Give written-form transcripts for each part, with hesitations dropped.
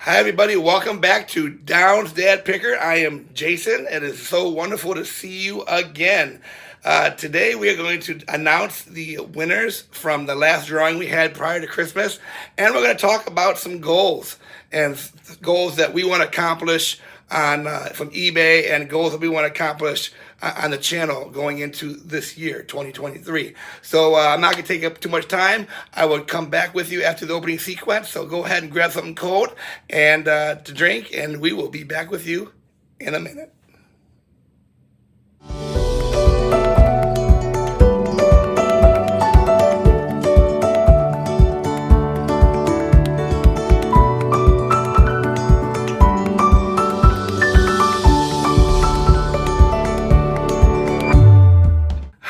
Hi, everybody. Welcome back to Down's Dad Picker. I am Jason. It is so wonderful to see you again. Today, we are going to announce the winners from the last drawing we had prior to Christmas, and we're going to talk about some goals and goals that we want to accomplish on from eBay and goals that we want to accomplish on the channel going into this year, 2023. So I'm not going to take up too much time. I will come back with you after the opening sequence. So go ahead and grab something cold and to drink, and we will be back with you in a minute.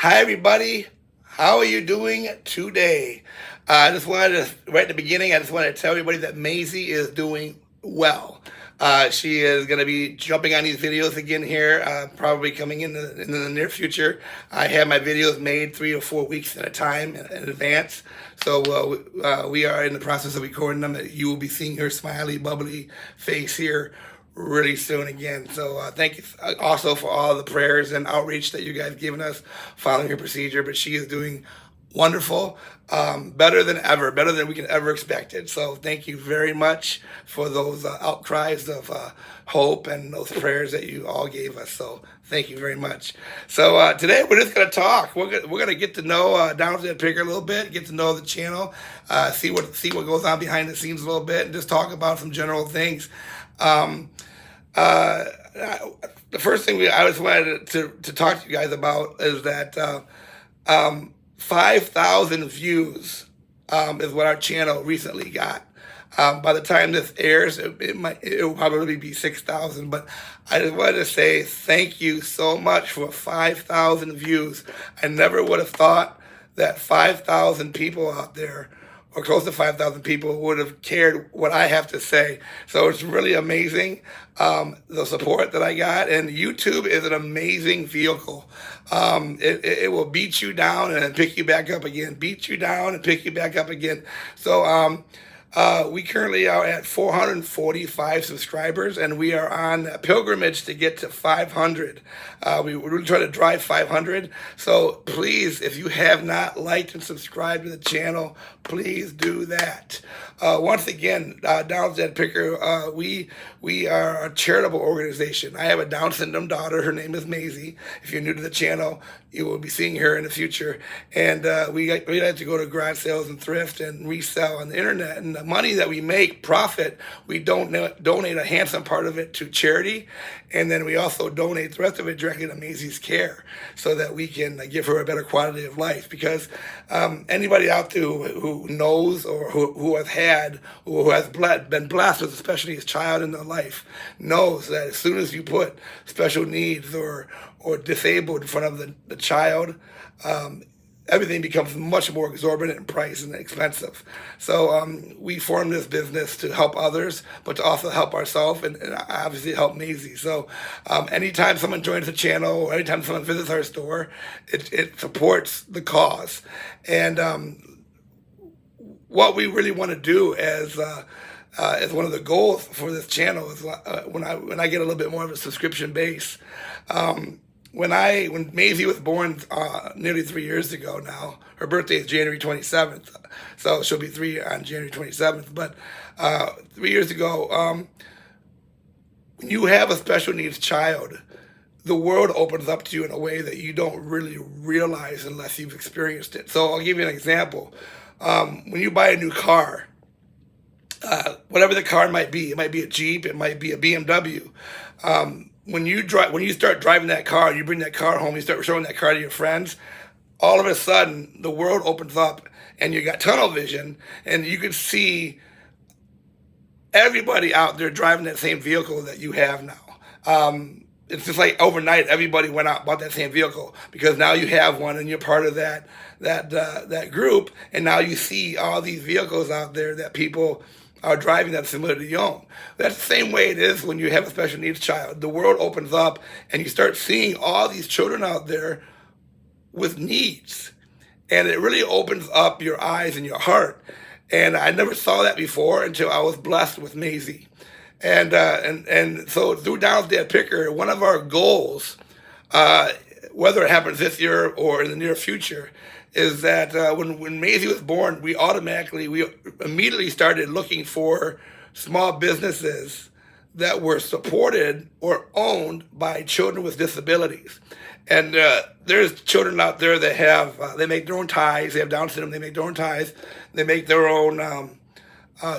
Hi, everybody. How are you doing today? I just wanted to, right at the beginning, I just wanted to tell everybody that Maisie is doing well. She is going to be jumping on these videos again here, probably coming in the near future. I have my videos made 3 or 4 weeks at a time in advance. So we are in the process of recording them. You will be seeing her smiley, bubbly face here really soon again. So thank you also for all the prayers and outreach that you guys given us following her procedure. But she is doing wonderful, better than ever, better than we can ever expect it. So thank you very much for those outcries of hope and those prayers that you all gave us. So thank you very much. So today we're just going to talk. We're gonna get to know Down's Dad Picker a little bit, get to know the channel, see what goes on behind the scenes a little bit, and just talk about some general things. The first thing I just wanted to talk to you guys about is that 5,000 views is what our channel recently got. By the time this airs, it will probably be 6,000. But I just wanted to say thank you so much for 5,000 views. I never would have thought that 5,000 people out there, or close to 5,000 people, would have cared what I have to say. So it's really amazing, the support that I got. And YouTube is an amazing vehicle. It will beat you down and then pick you back up again, beat you down and pick you back up again. So we currently are at 445 subscribers, and we are on a pilgrimage to get to 500. We're really trying to drive 500. So please, if you have not liked and subscribed to the channel, please do that. Once again, Down's Dad Picker, we are a charitable organization. I have a Down syndrome daughter. Her name is Maisie. If you're new to the channel, you will be seeing her in the future. And we like to go to garage sales and thrift and resell on the internet. And the money that we make, profit, we donate a handsome part of it to charity. And then we also donate the rest of it directly to Maisie's care so that we can give her a better quality of life. Because anybody out there who knows or who has had or who has been blessed with especially a child in their life knows that as soon as you put special needs or disabled in front of the child, everything becomes much more exorbitant in price and expensive. So we formed this business to help others, but to also help ourselves and obviously help Maisie. So anytime someone joins the channel or anytime someone visits our store, it supports the cause. And what we really want to do as one of the goals for this channel is when I get a little bit more of a subscription base. When Maisie was born nearly 3 years ago now, her birthday is January 27th, so she'll be 3 on January 27th. But 3 years ago, when you have a special needs child, the world opens up to you in a way that you don't really realize unless you've experienced it. So I'll give you an example. When you buy a new car, whatever the car might be, it might be a Jeep, it might be a BMW. When you start driving that car, you bring that car home, you start showing that car to your friends, all of a sudden the world opens up and you got tunnel vision and you can see everybody out there driving that same vehicle that you have now. It's just like overnight everybody went out and bought that same vehicle because now you have one and you're part of that group, and now you see all these vehicles out there that people are driving that's similar to your own. That's the same way it is when you have a special needs child. The world opens up and you start seeing all these children out there with needs. And it really opens up your eyes and your heart. And I never saw that before until I was blessed with Maizie. And so through Donald's Dad Picker, one of our goals, uh, whether it happens this year or in the near future, is that when Maisie was born, we immediately started looking for small businesses that were supported or owned by children with disabilities. And there's children out there that they make their own ties. They have Down syndrome. They make their own ties. They make their own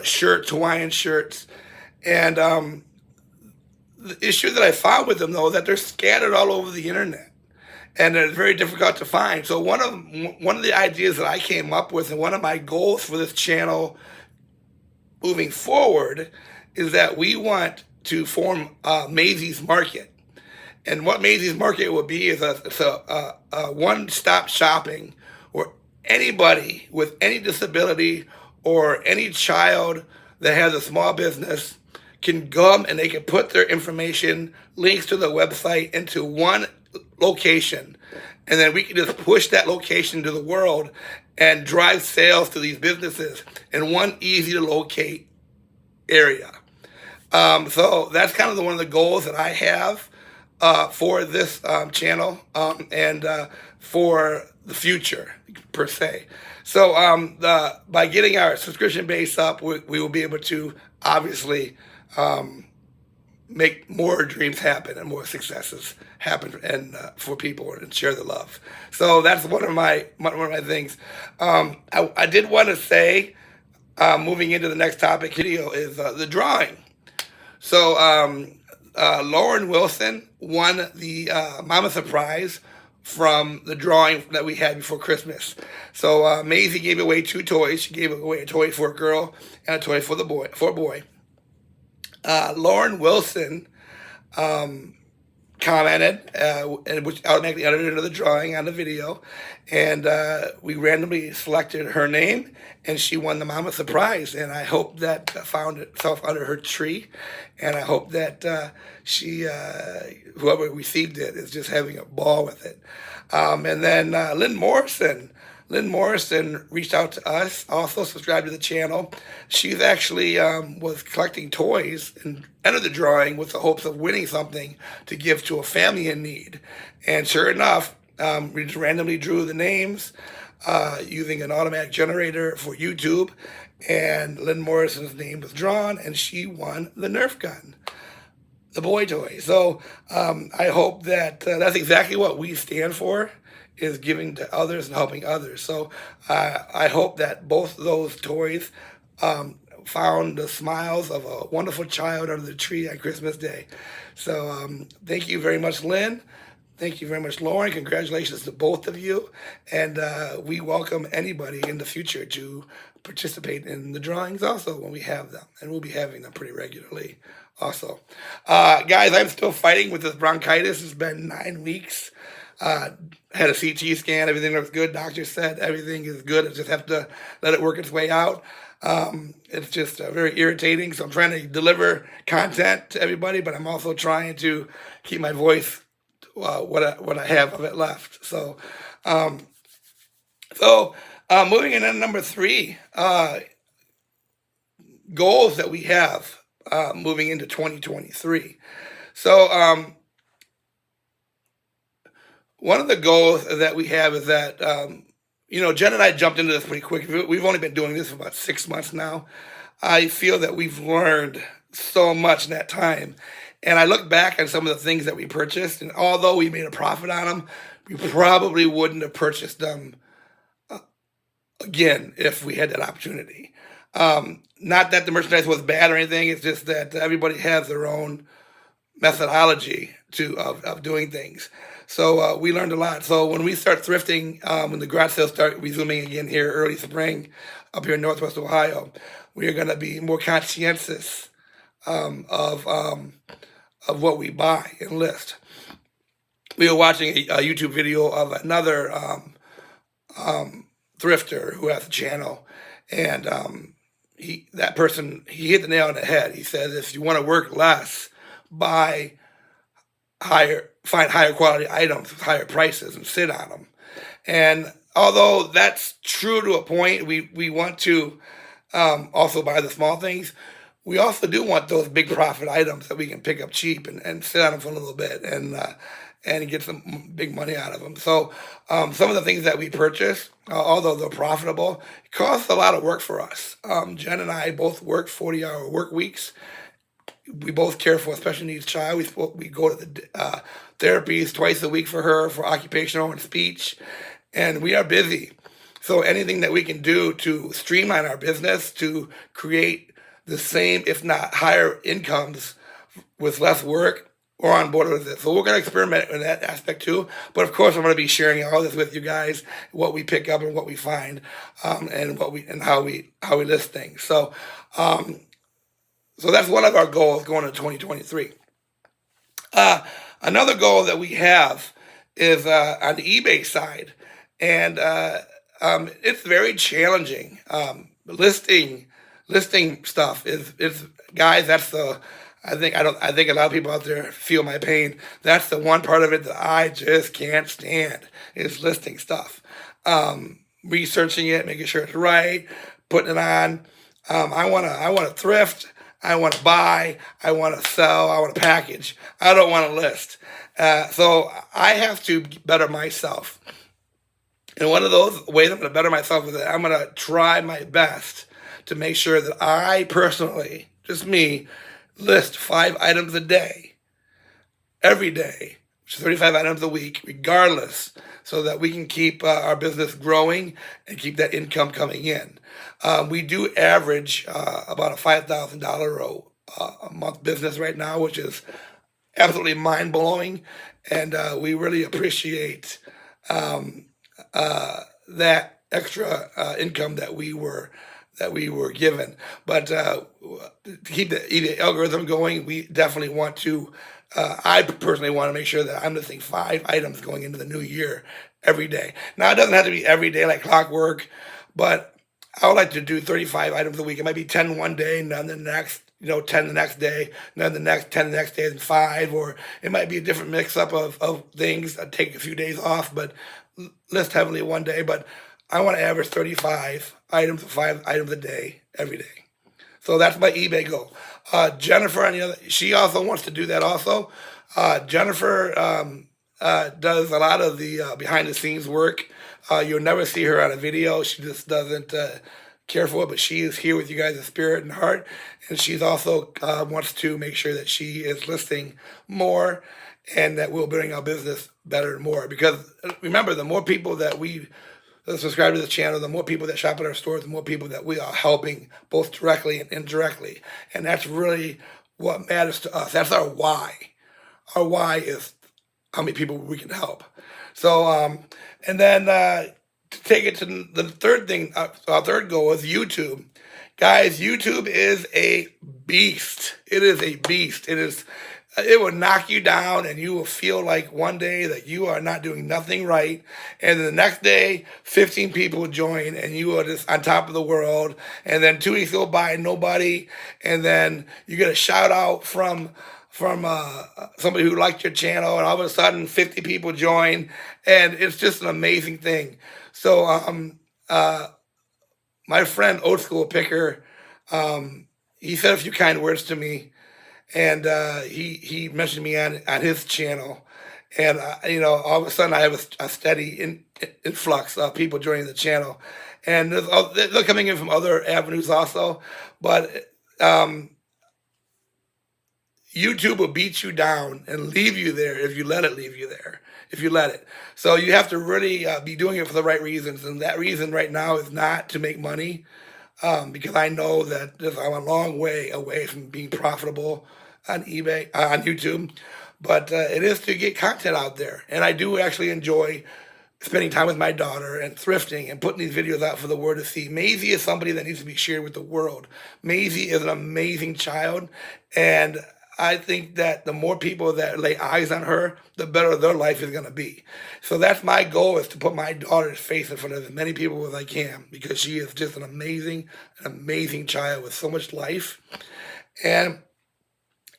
shirts, Hawaiian shirts. And the issue that I found with them, though, that they're scattered all over the internet, and it's very difficult to find. So one of the ideas that I came up with, and one of my goals for this channel moving forward, is that we want to form Maisie's Market. And what Maisie's Market will be is a one-stop shopping where anybody with any disability or any child that has a small business can come and they can put their information, links to the website into one location. And then we can just push that location to the world and drive sales to these businesses in one easy to locate area. So that's kind of one of the goals that I have for this channel and for the future per se. So by getting our subscription base up, we will be able to obviously make more dreams happen and more successes happen and for people and share the love. So that's one of my things. I did want to say, moving into the next topic video, is the drawing. So Lauren Wilson won the Mama Surprise from the drawing that we had before Christmas. So Maisie gave away 2 toys. She gave away a toy for a girl and a toy for a boy. Lauren Wilson commented, which automatically entered into the drawing on the video, and we randomly selected her name, and she won the Mama Surprise. And I hope that found itself under her tree, and I hope that whoever received it is just having a ball with it. And then Lynn Morrison reached out to us, also subscribed to the channel. She's actually was collecting toys and entered the drawing with the hopes of winning something to give to a family in need. And sure enough, we just randomly drew the names using an automatic generator for YouTube. And Lynn Morrison's name was drawn, and she won the Nerf gun, the boy toy. So I hope that that's exactly what we stand for, is giving to others and helping others. So I hope that both those toys found the smiles of a wonderful child under the tree on Christmas Day. So thank you very much, Lynn. Thank you very much, Lauren. Congratulations to both of you. And we welcome anybody in the future to participate in the drawings also when we have them. And we'll be having them pretty regularly also. Guys, I'm still fighting with this bronchitis. It's been 9 weeks. Had a CT scan, everything looks good. Doctor said everything is good. I just have to let it work its way out. It's just very irritating. So I'm trying to deliver content to everybody, but I'm also trying to keep my voice what I have of it left. So moving into number 3, goals that we have moving into 2023. So one of the goals that we have is that, Jen and I jumped into this pretty quick. We've only been doing this for about 6 months now. I feel that we've learned so much in that time. And I look back on some of the things that we purchased, and although we made a profit on them, we probably wouldn't have purchased them again if we had that opportunity. Not that the merchandise was bad or anything. It's just that everybody has their own methodology of doing things. So we learned a lot. So when we start thrifting, when the garage sales start resuming again here early spring up here in Northwest Ohio, we are going to be more conscientious of what we buy and list. We were watching a YouTube video of another thrifter who has a channel, and he hit the nail on the head. He says, if you want to work less, find higher quality items with higher prices and sit on them. And although that's true to a point, we want to also buy the small things. We also do want those big profit items that we can pick up cheap and sit on them for a little bit and get some big money out of them. So some of the things that we purchase, although they're profitable, it costs a lot of work for us. Jen and I both work 40-hour work weeks. We both care for a special needs child. We go to the therapies twice a week for her for occupational and speech, and we are busy. So anything that we can do to streamline our business to create the same, if not higher incomes with less work, or on board with it. So we're going to experiment in that aspect too. But of course, I'm going to be sharing all this with you guys, what we pick up and what we find, and how we list things. So so that's one of our goals going into 2023. Another goal that we have is on the eBay side, and it's very challenging. Listing stuff is guys. That's the I think a lot of people out there feel my pain. That's the one part of it that I just can't stand is listing stuff, researching it, making sure it's right, putting it on. I wanna thrift. I want to buy, I want to sell, I want to package. I don't want to list. So I have to better myself. And one of those ways I'm going to better myself is that I'm going to try my best to make sure that I personally, just me, list 5 items a day, every day, which is 35 items a week, regardless, so that we can keep our business growing and keep that income coming in. We do average about a $5,000 a month business right now, which is absolutely mind blowing, and we really appreciate that extra income that we were given. But to keep the algorithm going, we definitely want to. I personally want to make sure that I'm listing 5 items going into the new year every day. Now it doesn't have to be every day like clockwork, but I would like to do 35 items a week. It might be 10 one day, and then the next, 10 the next day, and then the next 10 the next day, and 5, or it might be a different mix-up of things. I take a few days off, but list heavily one day. But I want to average 35 items, 5 items a day, every day. So that's my eBay goal. Jennifer, on the other, she also wants to do that also. Jennifer does a lot of the behind-the-scenes work. You'll never see her on a video. She just doesn't care for it, but she is here with you guys in spirit and heart. And she's also wants to make sure that she is listing more and that we'll bring our business better and more. Because remember, the more people that we subscribe to the channel, the more people that shop at our stores, the more people that we are helping, both directly and indirectly. And that's really what matters to us. That's our why. Our why is how many people we can help. So, and then to take it to the third thing, our third goal is YouTube. Guys, YouTube is a beast. It is a beast. It will knock you down, and you will feel like one day that you are not doing nothing right, and then the next day 15 people join and you are just on top of the world, and then 2 weeks go by, nobody, and then you get a shout out from somebody who liked your channel, and all of a sudden 50 people join, and it's just an amazing thing. So my friend Old School Picker, he said a few kind words to me, and he mentioned me on his channel, and all of a sudden I have a steady influx of people joining the channel, and they're coming in from other avenues also, but YouTube will beat you down and leave you there if you let it leave you there, if you let it. So you have to really be doing it for the right reasons, and that reason right now is not to make money, because I know that I'm a long way away from being profitable on eBay, on YouTube, but it is to get content out there. And I do actually enjoy spending time with my daughter and thrifting and putting these videos out for the world to see. Maisie is somebody that needs to be shared with the world. Maisie is an amazing child, and I think that the more people that lay eyes on her, the better their life is going to be. So that's my goal, is to put my daughter's face in front of as many people as I can, because she is just an amazing child with so much life. And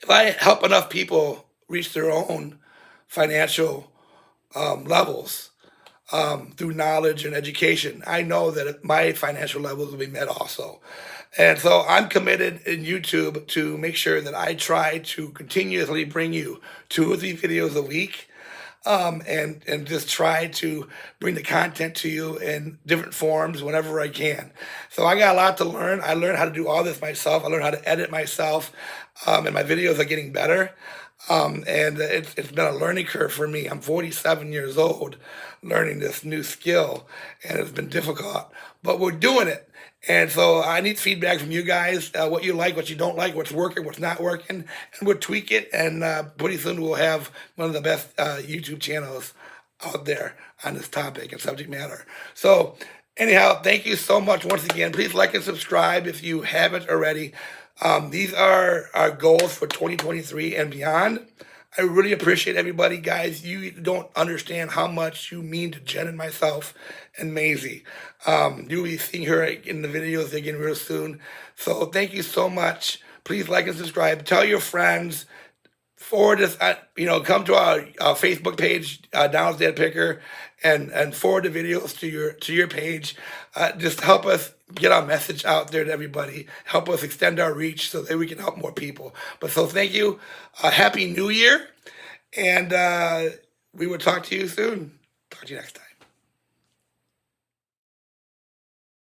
if I help enough people reach their own financial levels through knowledge and education, I know that my financial levels will be met also. And so I'm committed in YouTube to make sure that I try to continuously bring you 2 or 3 videos a week, and just try to bring the content to you in different forms whenever I can. So I got a lot to learn. I learned how to do all this myself. I learned how to edit myself, and my videos are getting better. And it's been a learning curve for me. I'm 47 years old, learning this new skill, and it's been difficult, but we're doing it. And so I need feedback from you guys, what you like, what you don't like, what's working, what's not working, and we'll tweak it. And pretty soon we'll have one of the best YouTube channels out there on this topic and subject matter. So anyhow, thank you so much once again. Please like and subscribe if you haven't already. These are our goals for 2023 and beyond. I really appreciate everybody, guys. You don't understand how much you mean to Jen and myself and Maisie. You'll be seeing her in the videos again real soon. So thank you so much. Please like and subscribe. Tell your friends. Forward this, come to our Facebook page, Donald's Dad Picker, and forward the videos to your page. Just help us get our message out there to everybody. Help us extend our reach so that we can help more people. But so thank you. Happy New Year, and we will talk to you soon. Talk to you next time.